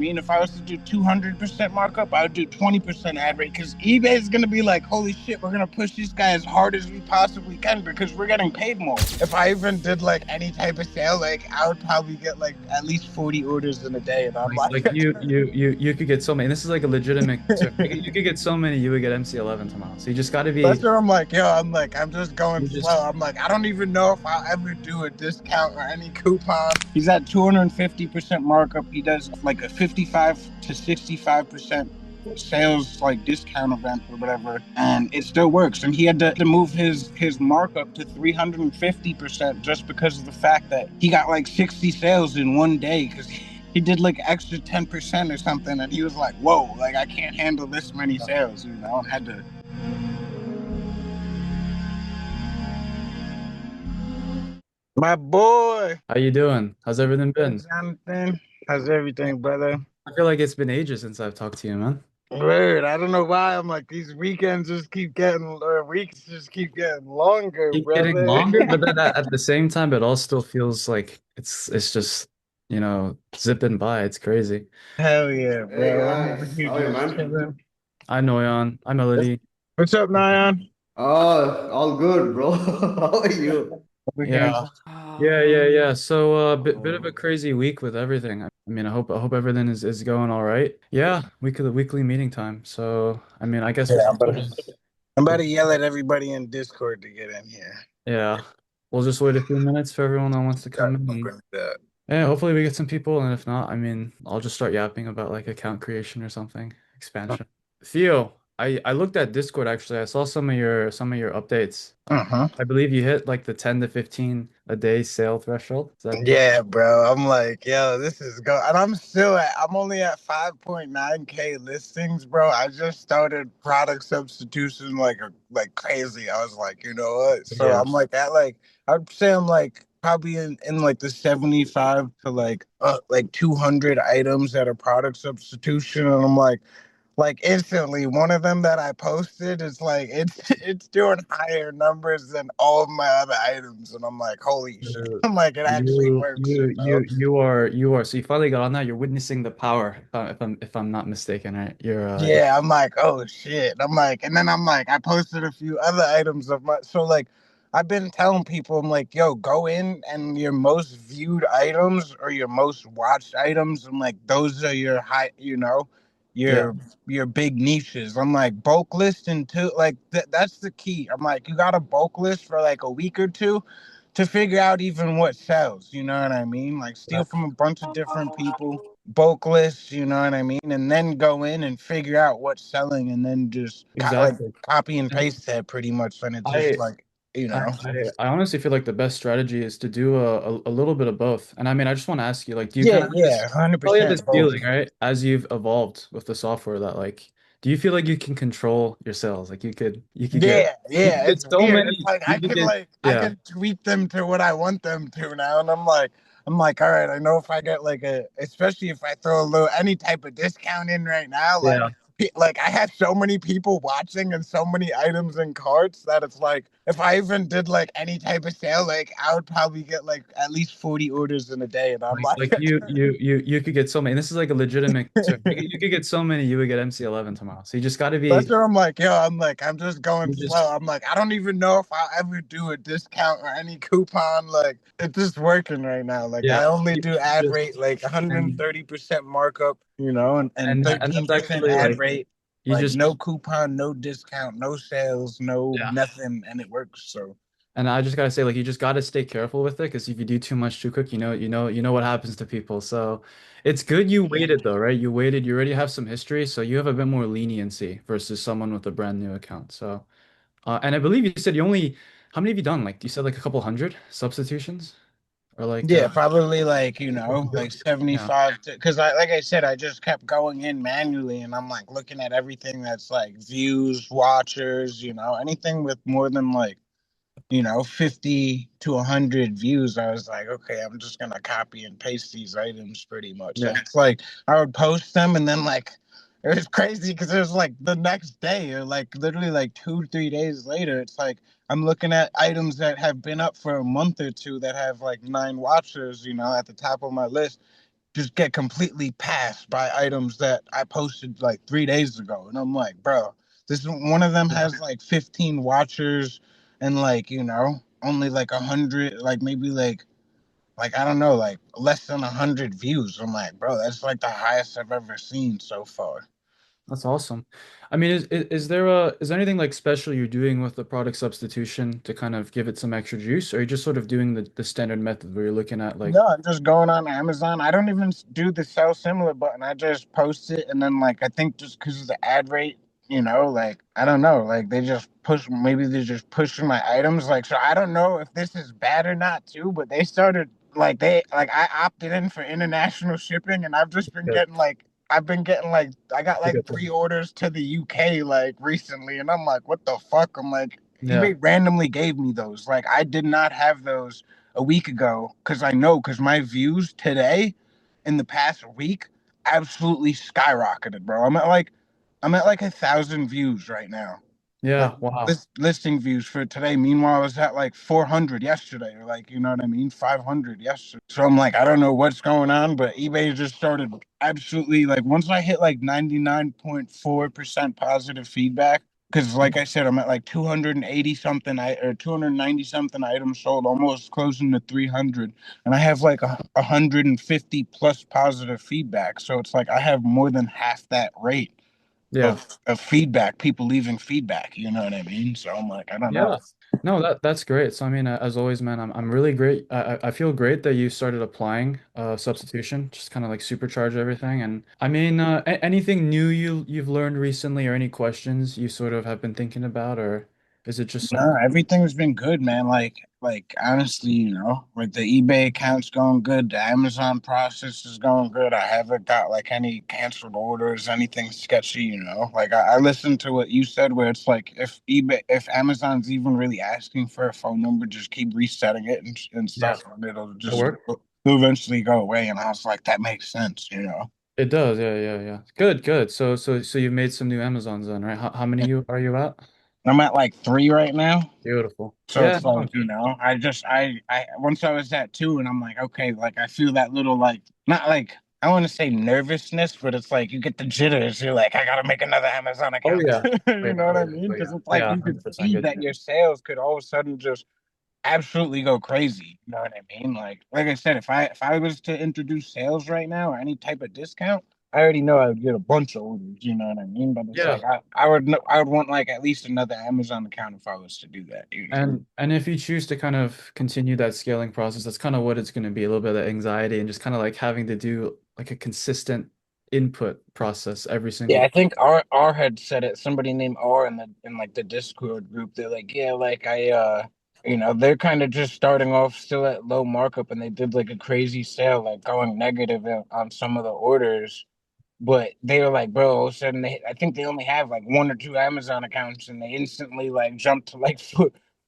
mean, if I was to do 200% markup, I would do 20% ad rate because eBay is going to be like, holy shit, we're going to push this guy as hard as we possibly can because we're getting paid more. If I even did like any type of sale, like I would probably get like at least 40 orders in a day. And I'm Like like, you could get so many. This is like a legitimate concern. You could get so many, you would get MC11 tomorrow. So you just got to that's be. what I'm like, yo, I'm like, I'm just going You slow. just I'm like, I don't even know if I'll ever do a discount or any coupon. He's at 250% markup. He does like a 55 to 65% sales like discount event or whatever, and it still works. And he had to move his markup to 350% just because of the fact that he got like 60 sales in one day because he did like extra 10% or something, and he was like, whoa, like I can't handle this many sales, you know, and had to. My boy, How you doing? How's everything been? Jonathan. How's everything, brother? I feel like it's been ages since I've talked to you, man. Weird. I don't know why. I'm like, these weekends just keep getting, or weeks just keep getting longer, Keep getting brother. longer, but then at the same time, it all still feels like it's just, zipping by. It's crazy. Hell yeah, Hey bro. I'm over guys, here how are you, just man? chilling. I know, Jan. I Melody. What's up, Nyan? Oh, all good, bro. How are you? Over here. Yeah. Yeah. So, bit of a crazy week with everything. I mean, I hope everything is going all right. Yeah, weekly meeting time. So, I mean, I guess Yeah, we'll just I'm about to yell at everybody in Discord to get in here. yeah, we'll just wait a few minutes for everyone that wants to Start come in. And, fucking with that. yeah, hopefully we get some people, and if not, I mean, I'll just start yapping about like account creation or something, expansion. Theo, I looked at Discord actually. I saw some of your updates. Uh-huh. I believe you hit like the 10 to 15 a day sale threshold. Is that Yeah, bro. I'm like, yo, this is go, and I'm only at 5.9K listings, bro. I just started product substitution like crazy. I was like, you know what? So yeah. I'm like at like I'd say I'm like probably in like the 75 to like 200 items that are product substitution, and I'm like instantly one of them that I posted is like it's doing higher numbers than all of my other items, and I'm like, holy shit. You I'm like, it actually you works, you you know. you you are so you finally got on that. You're witnessing the power. If I'm not mistaken, right? Yeah, I'm like, oh shit. I'm like, and then I'm like, I posted a few other items of my, so like I've been telling people, I'm like, yo, go in and your most viewed items or your most watched items. I'm like, those are your high, you know, Yeah, your big niches. I'm like, bulk list and two, like that's the key. I'm like, you got a bulk list for like a week or two to figure out even what sells. You know what I mean? Like steal from a bunch of different people, bulk lists. You know what I mean? And then go in and figure out what's selling, and then just like exactly. copy and And paste that pretty much. And it's just I like, you I, know. I honestly feel like the best strategy is to do a little bit of both. And I mean, I just want to ask you, like, do you kind Yeah, of have yeah, this, hundred probably have this percent both. feeling, right, as you've evolved with the software that like, do you feel like you can control your sales? Like Yeah, you could yeah, get it's so weird. It's many, like you could get, I yeah, can tweak them to what I want them to now, and I'm like, all right, I know if I get like especially if I throw a little any type of discount in right now, like yeah. like I have so many people watching and so many items in carts that it's like if I even did like any type of sale, like I would probably get like at least 40 orders in a day, and I'm Like like, you could get so many. This is like a legitimate concern. You could get so many, you would get MC11 tomorrow. So you just got to that's be. what I'm like, yo, I'm like, I'm just going You slow. just I'm like, I don't even know if I'll ever do a discount or any coupon. Like, it's just working right now. Like, yeah. I only You do ad rate, just like and 130% markup, you know, and and that's 13% actually ad like rate. you Like, just no coupon, no discount, no sales, no yeah. nothing. And it works. So, And I just gotta say, like, you just gotta stay careful with it because if you do too much too quick, you know what happens to people. So it's good you waited though, right? You waited, you already have some history, so you have a bit more leniency versus someone with a brand new account. So and I believe you said you only how many have you done? Like you said like a couple hundred substitutions? Or like yeah, probably like, you know, like yeah. 75 to, because like I said, I just kept going in manually and I'm like looking at everything that's like views, watchers, you know, anything with more than like, you know, 50 to 100 views. I was like, okay, I'm just gonna copy and paste these items pretty much. And Yeah. it's like I would post them and then like it was crazy because it was like the next day or like literally like 2, 3 days later, it's like I'm looking at items that have been up for a month or two that have like 9 watchers, you know, at the top of my list. just get completely passed by items that I posted like 3 days ago. And I'm like, bro, this one of them has like 15 watchers and like, only like 100, like maybe like I don't know, like less than 100 views. I'm like, bro, that's like the highest I've ever seen so far. That's awesome. I mean, is there anything like special you're doing with the product substitution to kind of give it some extra juice, or are you just sort of doing the standard method where you're looking at like, No, I'm just going on Amazon. I don't even do the sell similar button. I just post it, and then like I think just because of the ad rate, like I don't know, like they just push. Maybe they're just pushing my items. Like so, I don't know if this is bad or not too. But they started like I opted in for international shipping, and I've just been good, getting like. I've been getting like I got it's a like good thing. pre-orders to the UK like recently, and I'm like, what the fuck? I'm like, Yeah, eBay randomly gave me those. Like I did not have those a week ago because I know because my views today in the past week absolutely skyrocketed, bro. I'm at like 1,000 views right now. Like yeah, wow. listing views for today. Meanwhile, I was at like 400 yesterday, or like you know what I mean, 500 yesterday. So I'm like, I don't know what's going on, but eBay just started absolutely like once I hit like 99.4% positive feedback. Because, like I said, I'm at like 280 something, or 290 something items sold, almost closing to 300, and I have like 150 plus positive feedback. So it's like I have more than half that rate Yeah. of feedback, people leaving feedback. You know what I mean? So I'm like, I don't know. Yeah. No, that's great. So I mean, as always, man, I'm really great. I feel great that you started applying substitution, just kind of like supercharge everything. And I mean, anything new you've learned recently, or any questions you sort of have been thinking about, or is it just No, everything's been good, man. Like honestly, like the eBay account's going good, the Amazon process is going good. I haven't got like any canceled orders, anything sketchy. Like I listened to what you said, where it's like if Amazon's even really asking for a phone number, just keep resetting it and yeah, stuff, and it'll it just work? it'll eventually go away. And I was like, that makes sense. It does. Yeah, yeah, yeah. Good, good. So you've made some new Amazons then, right? How many are you at? I'm at like 3 right now. Beautiful. So Yeah, it's no. like, I once I was at 2 and I'm like, okay, like I feel that little like not like I want to say nervousness, but it's like you get the jitters. You're like, I gotta make another Amazon Oh account. yeah. Oh You yeah. know what Oh I yeah. mean? Oh Because yeah. it's like Yeah, you could 100% see good. that your sales could all of a sudden just absolutely go crazy. You know what I mean? Like I said, if I was to introduce sales right now or any type of discount, I already know I would get a bunch of orders. You know what I mean? But it's Yeah. like I would want like at least another Amazon account if I was to do that. And if you choose to kind of continue that scaling process, that's kind of what it's going to be, a little bit of anxiety and just kind of like having to do like a consistent input process every Yeah, single. I think R had said it. Somebody named R in like the Discord group. They're like, yeah, like they're kind of just starting off still at low markup, and they did like a crazy sale, like going negative on some of the orders. But they were like, bro, all of a sudden I think they only have like one or two Amazon accounts, and they instantly like jumped to like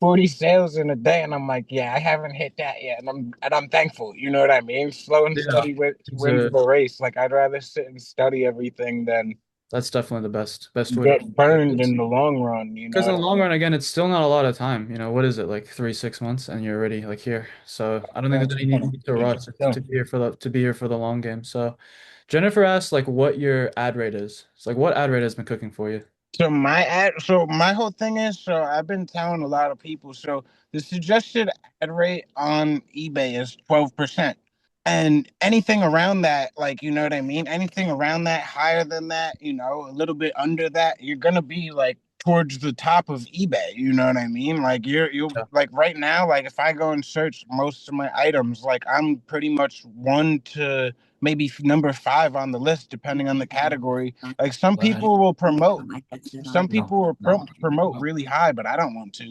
40 sales in a day. And I'm like, yeah, I haven't hit that yet, and I'm thankful. You know what I mean? Slow and Yeah. steady It's wins a, the race. Like I'd rather sit and study everything than that's definitely the best way to get burned in the long run. You because in know? the long run, again, it's still not a lot of time. What is it, like 3, 6 months, and you're already like here. So I don't think there's any need to rush to be here for the long game. So Jennifer asked like what your ad rate is. It's like what ad rate has been cooking for you? So my whole thing is, so I've been telling a lot of people, so the suggested ad rate on eBay is 12%. And anything around that, like, you know what I mean? Anything around that, higher than that, a little bit under that, you're gonna be like towards the top of eBay, you know what I mean? Like you'll Yeah. like right now, like if I go and search most of my items, like I'm pretty much one to maybe number five on the list, depending on the category. Like some people will promote really high, but I don't want to.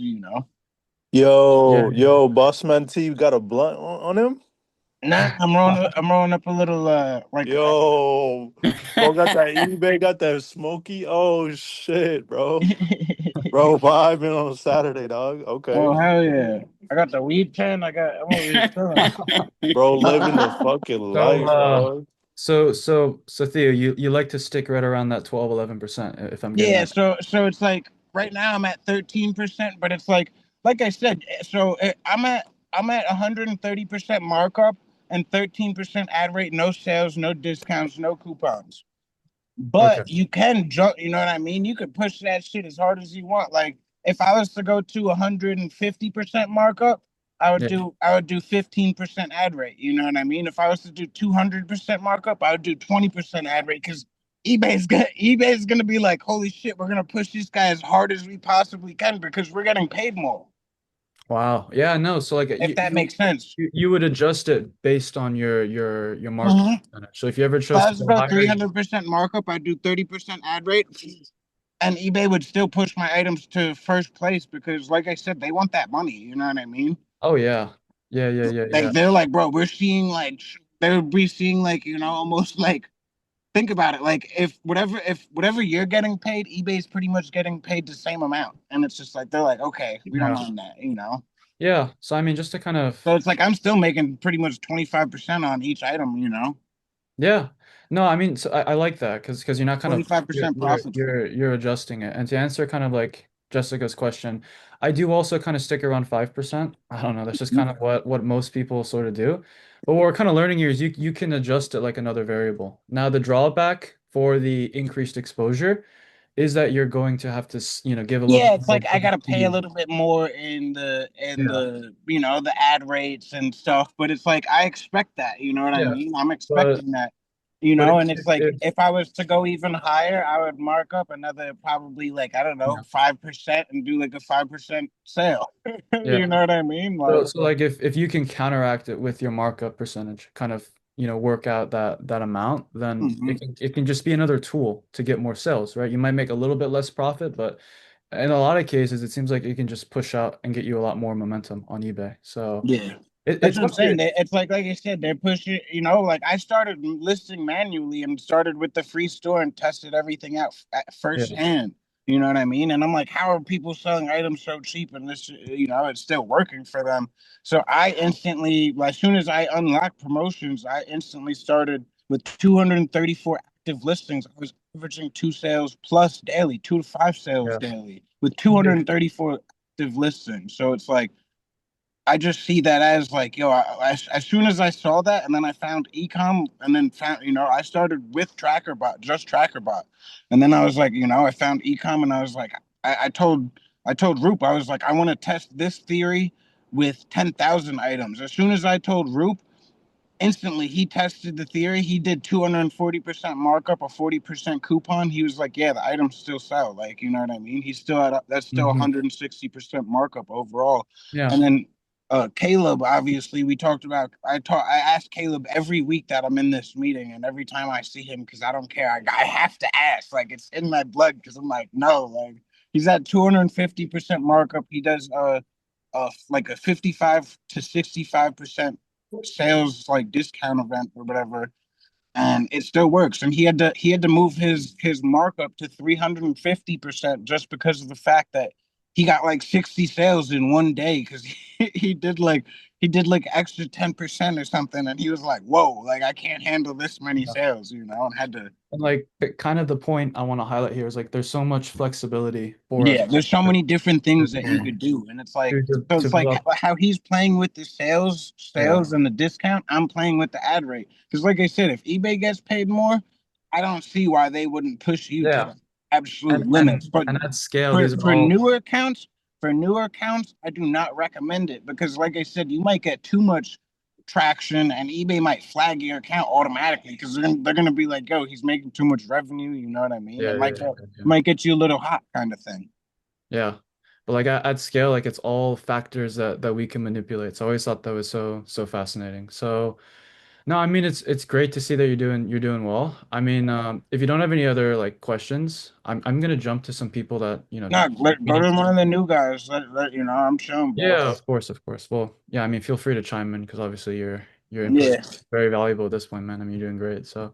Yeah. Yo, Boss Man T got a blunt on him? Nah, I'm rolling up a little like Yo, bro got that eBay, got that smoky. Oh shit, bro. Bro, vibing on Saturday, dog. Okay. oh hell yeah. I got the weed pen. I'm over here chilling. Bro, living the fucking So, life, dog. so Theo, you like to stick right around that 12, 11%, if I'm getting Yeah, that. so it's like right now I'm at 13%, but it's like I said, so I'm at 130% markup, and 13% ad rate, no sales, no discounts, no coupons. Okay. But you can jump, you know what I mean? You could push that shit as hard as you want. Like if I was to go to 150% markup, Yeah. I would do 15% ad rate. You know what I mean? If I was to do 200% markup, I would do 20% ad rate because eBay's gonna be like, holy shit, we're gonna push this guy as hard as we possibly can because we're getting paid more. Wow. Yeah, no. So like If that makes sense. you would adjust it based on your markup Mhm. percentage. So if you ever If chose I to was to go go higher, 300% markup, I'd do 30% ad rate. And eBay would still push my items to first place because, like I said, they want that money. You know what I mean? oh yeah. Yeah, yeah, yeah, yeah. They're like, bro, we're seeing like they'll be seeing like almost like think about it. Like if whatever you're getting paid, eBay's pretty much getting paid the same amount, and it's just like they're like, okay, we don't Yeah. mind that. Yeah. So I mean just to kind So of it's like I'm still making pretty much 25% on each item. yeah. No, I mean so I like that because you're not kind of 25% profit. you're adjusting it. And to answer kind of like Jessica's question, I do also kind of stick around 5%. I don't know, that's just kind of what most people sort of do. But what we're kind of learning here is you can adjust it like another variable. Now the drawback for the increased exposure is that you're going to have to, give a little Yeah, bit it's more like I of the gotta pay a fee. little bit more in Yeah. the ad rates and stuff, but it's like I expect that, you know what I Yeah. mean? I'm But expecting that, but and it's like if if I was to go even higher, I would mark up another probably like I don't yeah. know 5% and do like a 5% sale. Yeah. You know what I mean? So, Like, so like if you can counteract it with your markup percentage, kind of, work out that amount, then mhm. it can just be another tool to get more sales, right? You might make a little bit less profit, but in a lot of cases, it seems like it can just push out and get you a lot more momentum on eBay. So Yeah. That's it's what I'm up to saying. It's like I said, they're pushing, like I started listing manually and started with the free store and tested everything out at yeah, firsthand. You know what I mean? And I'm like, how are people selling items so cheap and this, it's still working for them. So I instantly, as soon as I unlocked promotions, I instantly started with 234 active listings. I was averaging 2 sales plus daily, 2 to 5 sales yeah, daily with 234 active listings. So it's like, I just see that as like, as soon as I saw that, and then I found ecom, and then found, I started with TrackerBot, just TrackerBot, and then I was like, I found ecom, and I was like, I told Roop, I was like, I want to test this theory with 10,000 items. As soon as I told Roop, instantly he tested the theory. He did 240% markup, a 40% coupon. He was like, yeah, the items still sell. Like, you know what I mean? He's still that's still hmm 160% markup overall. yeah, And then Caleb, obviously, we talked about. I asked Caleb every week that I'm in this meeting, and every time I see him, because I don't care, I have to ask. Like it's in my blood, because I'm like, no, like he's at 250% markup. He does like a 55 to 65% sales like discount event or whatever, and it still works. And he had to move his markup to 350% just because of the fact that he got like 60 sales in one day because he did like extra 10% or something, and he was like, whoa, like I can't handle this many yeah. sales, and had to. And like kind of the point I want to highlight here is like there's so much flexibility for us Yeah, there's so many different things that you to could do, and it's like so to it's build like up. how he's playing with the sales, Yeah, sales and the discount. I'm playing with the ad rate because, like I said, if eBay gets paid more, I don't see why they wouldn't push you to yeah. the absolute limits. But And at scale, for these are for all newer accounts, I do not recommend it because, like I said, you might get too much traction, and eBay might flag your account automatically because they're gonna be like, "Yo, he's making too much revenue." You know what I mean? yeah, It yeah, might yeah, get yeah. might get you a little hot, kind of thing. Yeah. But like at scale, like it's all factors that we can manipulate. So I always thought that was so fascinating. So no, I mean it's great to see that you're doing well. I mean, if you don't have any other like questions, I'm gonna jump to some people that, No, go meeting. to one of the new guys. I'm showing, bro. Yeah, of course, of course. Well, yeah, I mean feel free to chime in because obviously your input is Yeah. very valuable at this point, man. I mean you're doing great. So